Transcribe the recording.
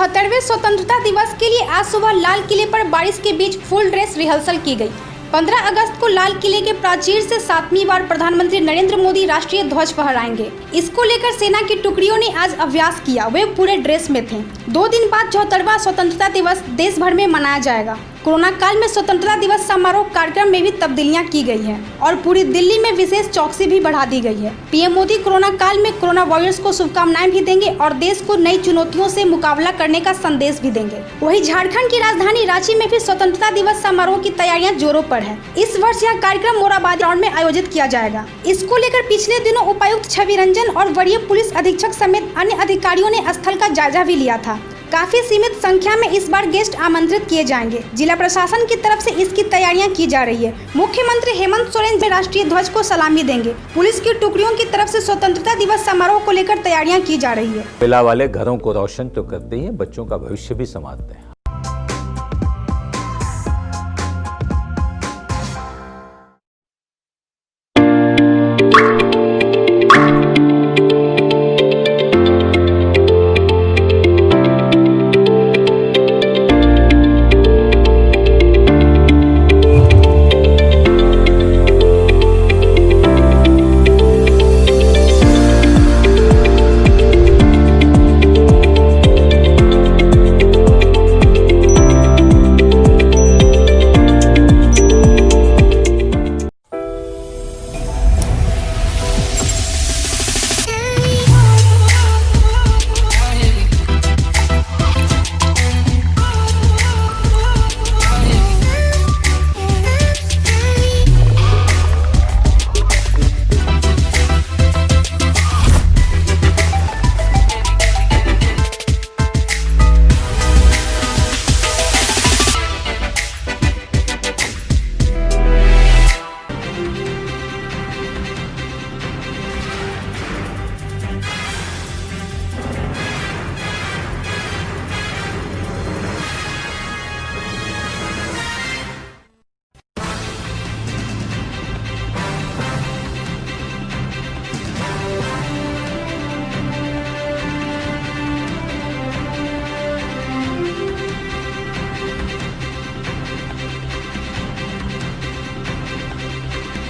74वें स्वतंत्रता दिवस के लिए आज सुबह लाल किले पर बारिश के बीच फुल ड्रेस रिहर्सल की गई। 15 अगस्त को लाल किले के प्राचीर से 7वीं बार प्रधानमंत्री नरेंद्र मोदी राष्ट्रीय ध्वज फहराएंगे। इसको लेकर सेना की टुकड़ियों ने आज अभ्यास किया। वे पूरे ड्रेस में थे। 2 दिन बाद 74वां स्वतंत्रता दिवस देश भर में मनाया जाएगा। कोरोना काल में स्वतंत्रता दिवस समारोह कार्यक्रम में भी तब्दीलियां की गई हैं और पूरी दिल्ली में विशेष चौकसी भी बढ़ा दी गई है। पीएम मोदी कोरोना काल में कोरोना वॉरियर्स को शुभकामनाएं भी देंगे और देश को नई चुनौतियों से मुकाबला करने का संदेश भी देंगे। वहीं झारखंड की राजधानी रांची में भी स्वतंत्रता दिवस समारोह की तैयारियां जोरों पर है। इस वर्ष यह कार्यक्रम मोराबादी ग्राउंड में आयोजित किया जाएगा। इसको लेकर पिछले दिनों उपायुक्त छवि रंजन और वरीय पुलिस अधीक्षक समेत अन्य अधिकारियों ने स्थल का जायजा भी लिया था। काफी सीमित संख्या में इस बार गेस्ट आमंत्रित किए जाएंगे। जिला प्रशासन की तरफ से इसकी तैयारियां की जा रही है। मुख्यमंत्री हेमंत सोरेन भी राष्ट्रीय ध्वज को सलामी देंगे। पुलिस की टुकड़ियों की तरफ से स्वतंत्रता दिवस समारोह को लेकर तैयारियां की जा रही है। महिला वाले घरों को रोशन तो करते ही हैं, बच्चों का भविष्य भी संवारते हैं।